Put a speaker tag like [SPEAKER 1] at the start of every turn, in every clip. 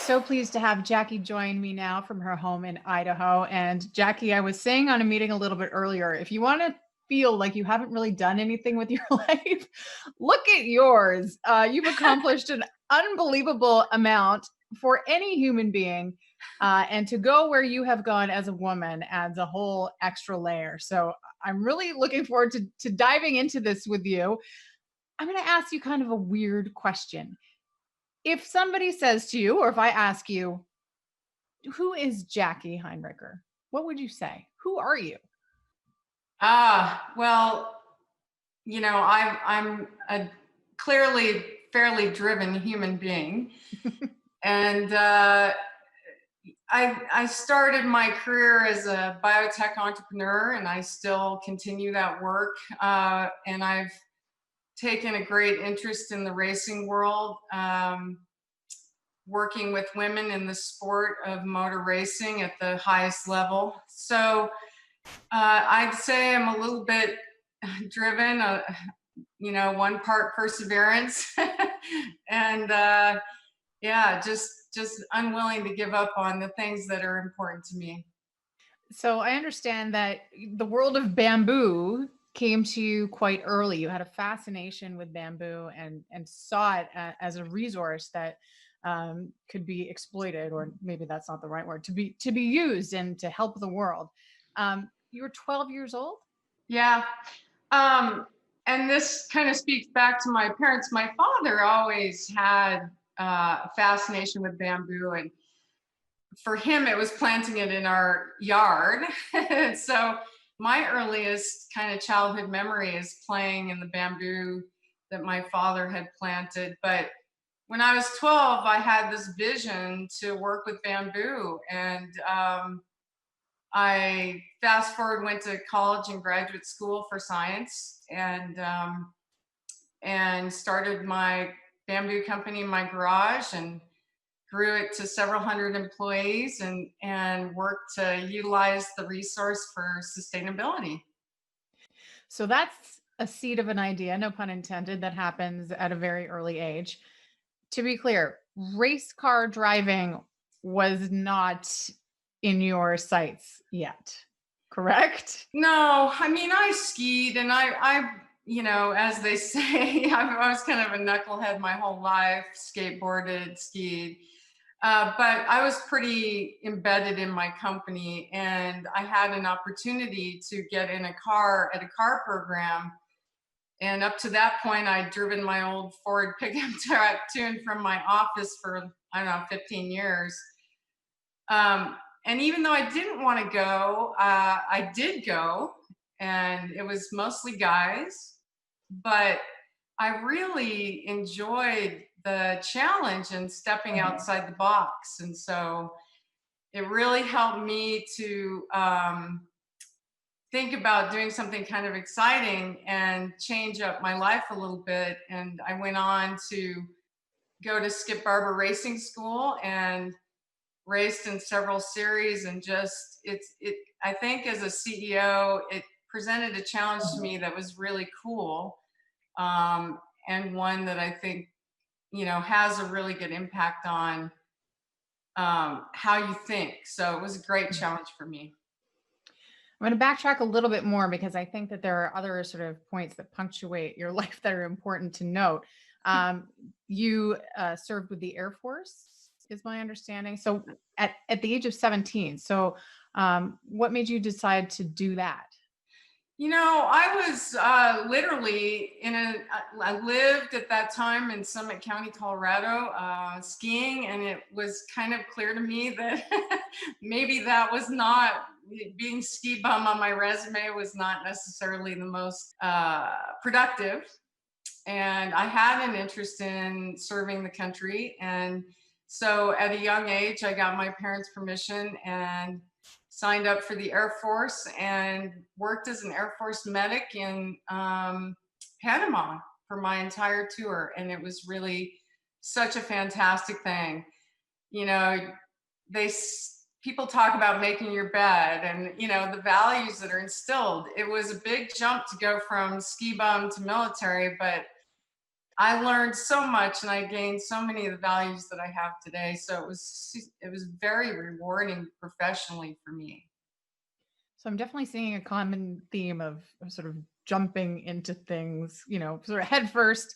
[SPEAKER 1] so pleased to have Jackie join me now from her home in Idaho. And Jackie, I was saying on a meeting a little bit earlier, if you want to feel like you haven't really done anything with your life, look at yours. You've accomplished an unbelievable amount for any human being. And to go where you have gone as a woman adds a whole extra layer. So I'm really looking forward to diving into this with you. I'm going to ask you kind of a weird question. If somebody says to you, or if I ask you, who is Jackie Heinricher? What would you say? Who are you?
[SPEAKER 2] Well, I'm a clearly fairly driven human being, and I started my career as a biotech entrepreneur, and I still continue that work. And I've taken a great interest in the racing world, working with women in the sport of motor racing at the highest level. So I'd say I'm a little bit driven, one part perseverance, and yeah, just unwilling to give up on the things that are important to me.
[SPEAKER 1] So I understand that the world of bamboo came to you quite early. You had a fascination with bamboo and saw it as a resource that could be exploited, or maybe that's not the right word, to be used and to help the world. You were 12 years old.
[SPEAKER 2] Yeah. Um, and this kind of speaks back to my parents. My father always had a fascination with bamboo, and for him, it was planting it in our yard. So my earliest kind of childhood memory is playing in the bamboo that my father had planted. But when I was 12, I had this vision to work with bamboo. And I fast forward, went to college and graduate school for science, and started my bamboo company in my garage, and grew it to several hundred employees, and worked to utilize the resource for sustainability.
[SPEAKER 1] So that's a seed of an idea, no pun intended, that happens at a very early age. To be clear, race car driving was not in your sights yet, correct?
[SPEAKER 2] No, I mean, I skied, and as they say, I was kind of a knucklehead my whole life, skateboarded, skied. But I was pretty embedded in my company, and I had an opportunity to get in a car at a car program. And up to that point, I'd driven my old Ford pickup truck to and from my office for, I don't know, 15 years. And even though I didn't want to go, I did go, and it was mostly guys. But I really enjoyed the challenge and stepping outside the box. And so it really helped me to think about doing something kind of exciting and change up my life a little bit. And I went on to go to Skip Barber Racing School and raced in several series. And just I think as a CEO, it presented a challenge to me that was really cool, and one that I think has a really good impact on how you think. So it was a great challenge for me.
[SPEAKER 1] I'm going to backtrack a little bit more because I think that there are other sort of points that punctuate your life that are important to note. Um, you served with the Air Force, is my understanding. So at the age of 17. So what made you decide to do that?
[SPEAKER 2] I was literally I lived at that time in Summit County, Colorado, skiing, and it was kind of clear to me that maybe that was not, being ski bum on my resume was not necessarily the most productive. And I had an interest in serving the country. And so at a young age, I got my parents' permission and signed up for the Air Force and worked as an Air Force medic in Panama for my entire tour. And it was really such a fantastic thing. You know, people talk about making your bed, and the values that are instilled. It was a big jump to go from ski bum to military, but I learned so much and I gained so many of the values that I have today. So it was very rewarding professionally for me.
[SPEAKER 1] So I'm definitely seeing a common theme of sort of jumping into things, sort of head first,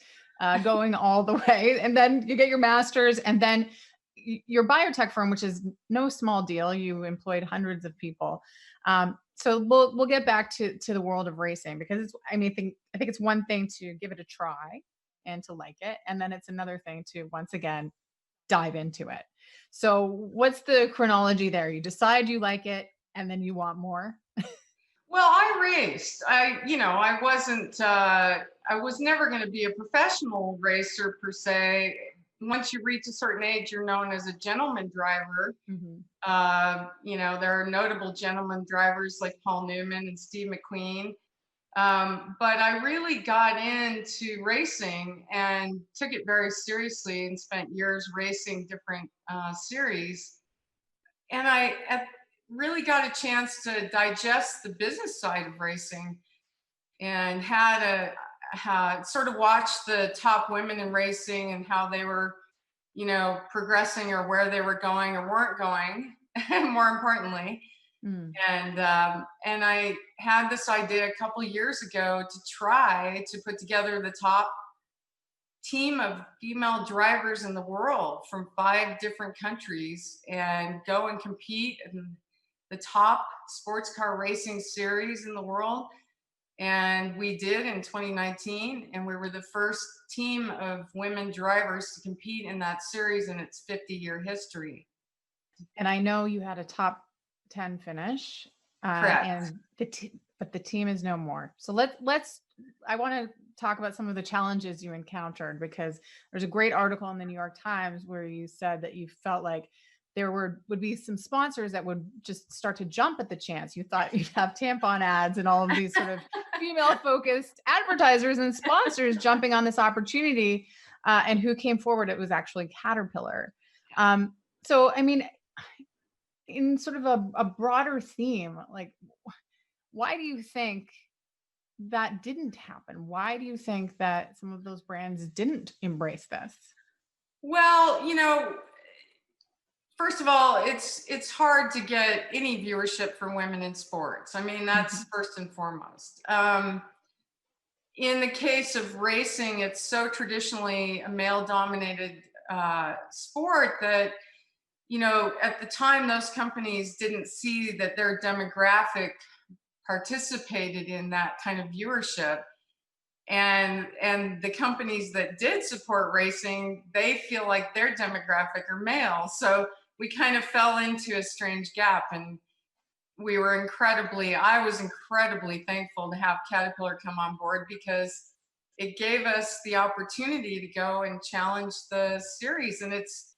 [SPEAKER 1] going all the way, and then you get your master's, and then your biotech firm, which is no small deal. You employed hundreds of people. So we'll get back to the world of racing because I think it's one thing to give it a try and to like it, and then it's another thing to once again dive into it. So what's the chronology there? You decide you like it, and then you want more.
[SPEAKER 2] Well, I raced. I wasn't, I was never going to be a professional racer per se. Once you reach a certain age, you're known as a gentleman driver.
[SPEAKER 1] Mhm.
[SPEAKER 2] There are notable gentleman drivers like Paul Newman and Steve McQueen. But I really got into racing and took it very seriously and spent years racing different series. And really got a chance to digest the business side of racing and had sort of watched the top women in racing and how they were, progressing or where they were going or weren't going, more importantly.
[SPEAKER 1] Mm.
[SPEAKER 2] And I had this idea a couple years ago to try to put together the top team of female drivers in the world from 5 different countries and go and compete in the top sports car racing series in the world. And we did in 2019, and we were the first team of women drivers to compete in that series in its 50-year history.
[SPEAKER 1] And I know you had a top 10 finish,
[SPEAKER 2] Correct.
[SPEAKER 1] and but the team is no more. So let's. I want to talk about some of the challenges you encountered because there's a great article in the New York Times where you said that you felt like there would be some sponsors that would just start to jump at the chance. You thought you'd have tampon ads and all of these sort of female focused advertisers and sponsors jumping on this opportunity. And who came forward? It was actually Caterpillar. So, I mean, in sort of a broader theme, like why do you think that didn't happen? Why do you think that some of those brands didn't embrace this?
[SPEAKER 2] Well, first of all, it's hard to get any viewership for women in sports. I mean, that's
[SPEAKER 1] Mhm.
[SPEAKER 2] first and foremost. In the case of racing, it's so traditionally a male-dominated sport that at the time those companies didn't see that their demographic participated in that kind of viewership, and the companies that did support racing, they feel like their demographic are male, so we kind of fell into a strange gap. And I was incredibly thankful to have Caterpillar come on board because it gave us the opportunity to go and challenge the series. And it's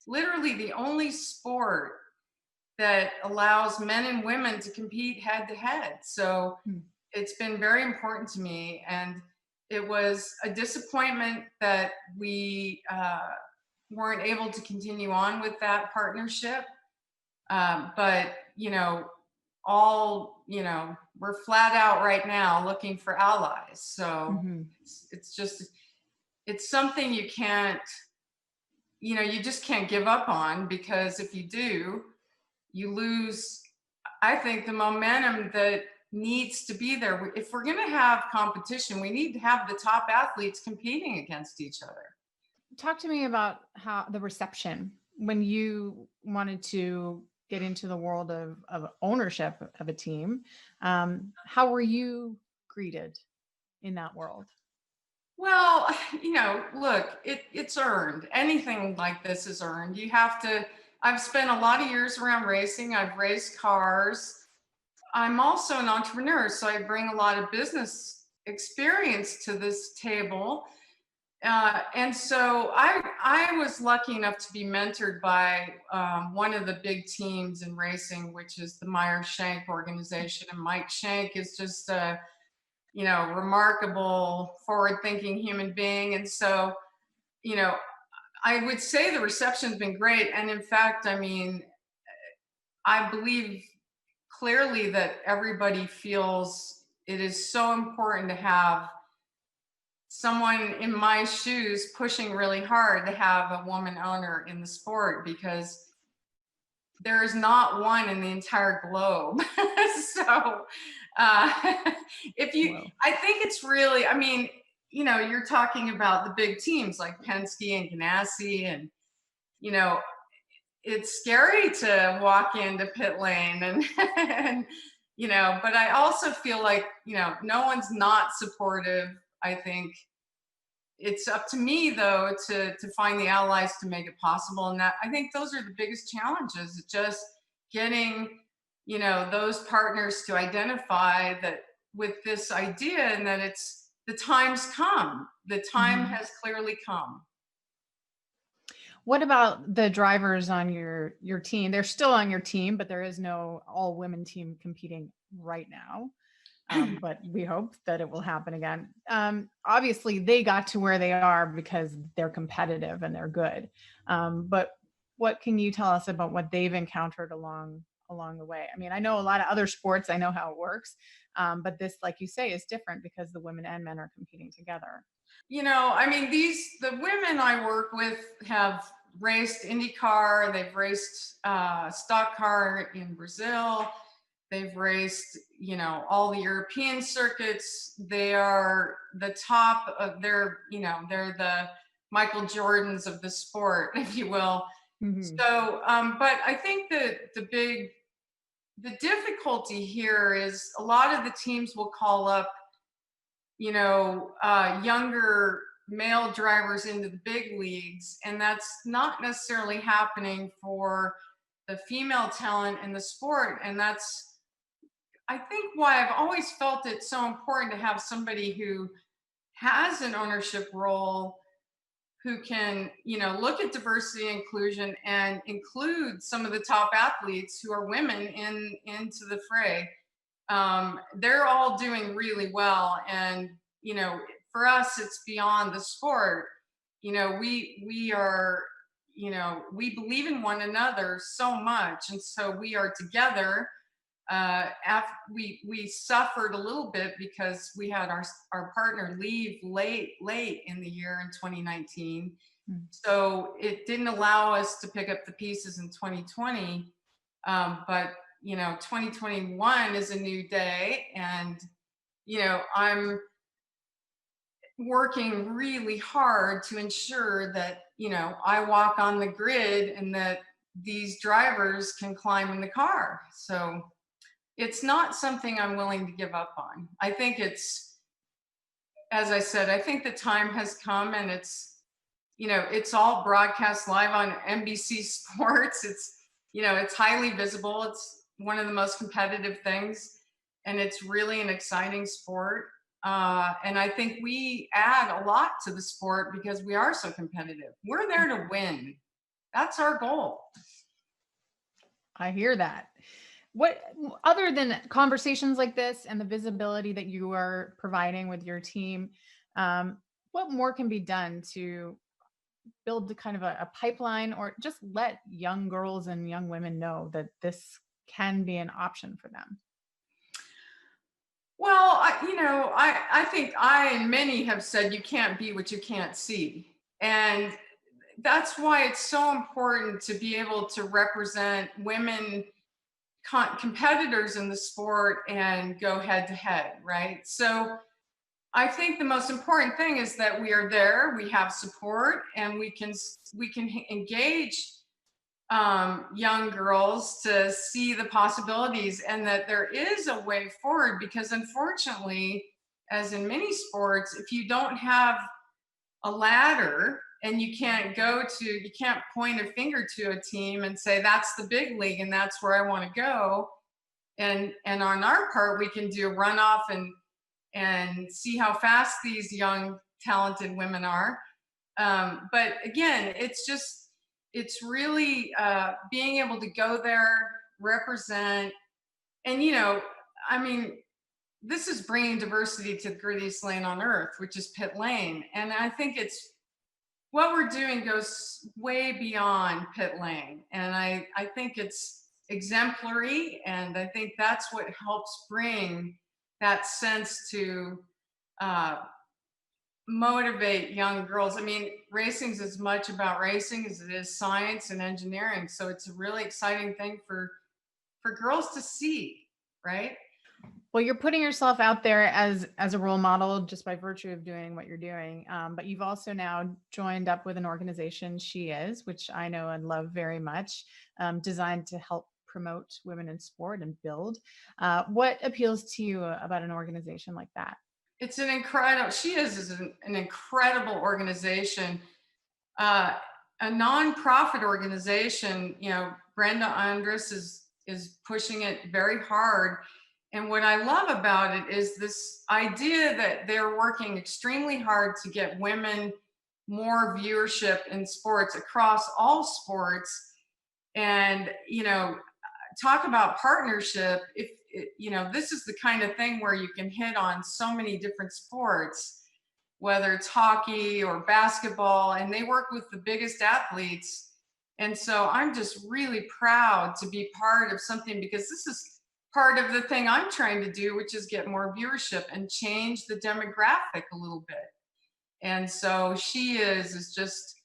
[SPEAKER 2] literally the only sport that allows men and women to compete head to head. So
[SPEAKER 1] Mm.
[SPEAKER 2] it's been very important to me. And it was a disappointment that we weren't able to continue on with that partnership. But, we're flat out right now looking for allies. So
[SPEAKER 1] Mhm.
[SPEAKER 2] it's just, it's something you can't, you just can't give up on, because if you do, you lose, I think, the momentum that needs to be there. If we're going to have competition, we need to have the top athletes competing against each other.
[SPEAKER 1] Talk to me about how the reception when you wanted to get into the world of ownership of a team. How were you greeted in that world?
[SPEAKER 2] Well, look, it's earned. Anything like this is earned. You have to, I've spent a lot of years around racing. I've raced cars. I'm also an entrepreneur, so I bring a lot of business experience to this table. And so I was lucky enough to be mentored by one of the big teams in racing, which is the Meyer Shank organization. And Mike Shank is just a remarkable, forward-thinking human being. And so, you know, I would say the reception's been great. And in fact, I mean, I believe clearly that everybody feels it is so important to have someone in my shoes pushing really hard to have a woman owner in the sport, because there is not one in the entire globe. So, uh, if you,
[SPEAKER 1] Whoa.
[SPEAKER 2] I think it's really, I mean, you're talking about the big teams like Penske and Ganassi, and, you know, it's scary to walk into pit lane and, and, but I also feel like, no one's not supportive. I think it's up to me though to find the allies to make it possible, and that, I think those are the biggest challenges, just getting those partners to identify that with this idea, and that it's the time's come, the time
[SPEAKER 1] Mhm.
[SPEAKER 2] has clearly come.
[SPEAKER 1] What about the drivers on your team? They're still on your team, but there is no all women team competing right now. But we hope that it will happen again. Obviously, they got to where they are because they're competitive and they're good. But what can you tell us about what they've encountered along the way? I mean, I know a lot of other sports. I know how it works, but this, like you say, is different because the women and men are competing together.
[SPEAKER 2] I mean, the women I work with have raced IndyCar, they've raced stock car in Brazil, they've raced, all the European circuits. They are the top of they're the Michael Jordans of the sport, if you will.
[SPEAKER 1] Mhm.
[SPEAKER 2] So, but I think that the difficulty here is a lot of the teams will call up younger male drivers into the big leagues, and that's not necessarily happening for the female talent in the sport. And that's, I think, why I've always felt it so important to have somebody who has an ownership role, who can, look at diversity and inclusion and include some of the top athletes who are women into the fray. They're all doing really well, and for us, it's beyond the sport. We are, we believe in one another so much, and so we are together. After we suffered a little bit because we had our partner leave late in the year in 2019,
[SPEAKER 1] Mm.
[SPEAKER 2] so it didn't allow us to pick up the pieces in 2020. But 2021 is a new day, and I'm working really hard to ensure that I walk on the grid and that these drivers can climb in the car. So it's not something I'm willing to give up on. I think it's, as I said, I think the time has come, and it's all broadcast live on NBC Sports. It's highly visible. It's one of the most competitive things, and it's really an exciting sport. And I think we add a lot to the sport because we are so competitive. We're there to win. That's our goal.
[SPEAKER 1] I hear that. What other than conversations like this and the visibility that you are providing with your team, what more can be done to build the kind of a pipeline or just let young girls and young women know that this can be an option for them?
[SPEAKER 2] Well, I think I and many have said you can't be what you can't see. And that's why it's so important to be able to represent women competitors in the sport and go head to head, right? So I think the most important thing is that we are there, we have support, and we can engage young girls to see the possibilities, and that there is a way forward. Because unfortunately, as in many sports, if you don't have a ladder, and you can't point a finger to a team and say that's the big league and that's where I want to go. And on our part, we can do a runoff and see how fast these young talented women are. But again, it's really being able to go there, represent, and I mean, this is bringing diversity to the grittiest lane on earth, which is pit lane. And I think it's what we're doing goes way beyond pit lane, and I think it's exemplary, and I think that's what helps bring that sense to uh, motivate young girls. I mean, racing's as much about racing as it is science and engineering. So it's a really exciting thing for girls to see, right?
[SPEAKER 1] Well, you're putting yourself out there as a role model just by virtue of doing what you're doing. But you've also now joined up with an organization, She Is, which I know and love very much, designed to help promote women in sport and build. What appeals to you about an organization like that?
[SPEAKER 2] It's an incredible, She Is an incredible organization, uh, a nonprofit organization. You know, Brenda Andrus is pushing it very hard. And what I love about it is this idea that they're working extremely hard to get women more viewership in sports across all sports. And, you know, talk about partnership. If you know, this is the kind of thing where you can hit on so many different sports, whether it's hockey or basketball, and they work with the biggest athletes. And so I'm just really proud to be part of something, because this is part of the thing I'm trying to do, which is get more viewership and change the demographic a little bit. And so She Is just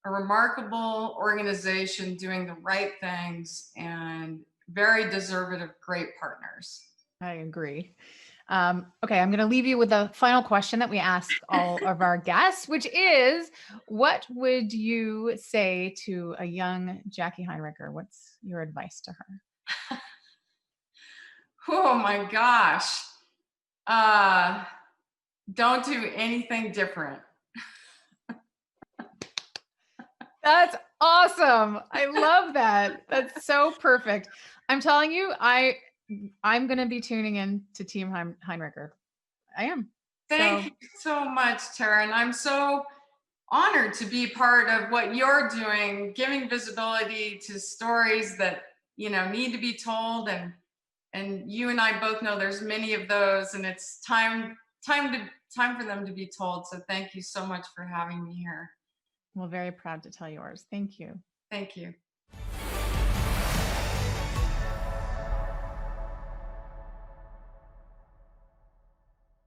[SPEAKER 2] a remarkable organization doing the right things and very deserving of great partners.
[SPEAKER 1] I agree. Okay, I'm going to leave you with a final question that we ask all of our guests, which is, what would you say to a young Jackie Heinricher? What's your advice to her?
[SPEAKER 2] Oh my gosh. Uh, don't do anything different.
[SPEAKER 1] That's awesome. I love that. That's so perfect. I'm telling you, I'm going to be tuning in to Team Heinricher. I am.
[SPEAKER 2] Thank
[SPEAKER 1] So
[SPEAKER 2] you so much, Tara. And I'm so honored to be part of what you're doing, giving visibility to stories that, you know, need to be told. And you and I both know there's many of those, and it's time for them to be told. So thank you so much for having me here.
[SPEAKER 1] we're very proud to tell yours. Thank you.
[SPEAKER 2] Thank you.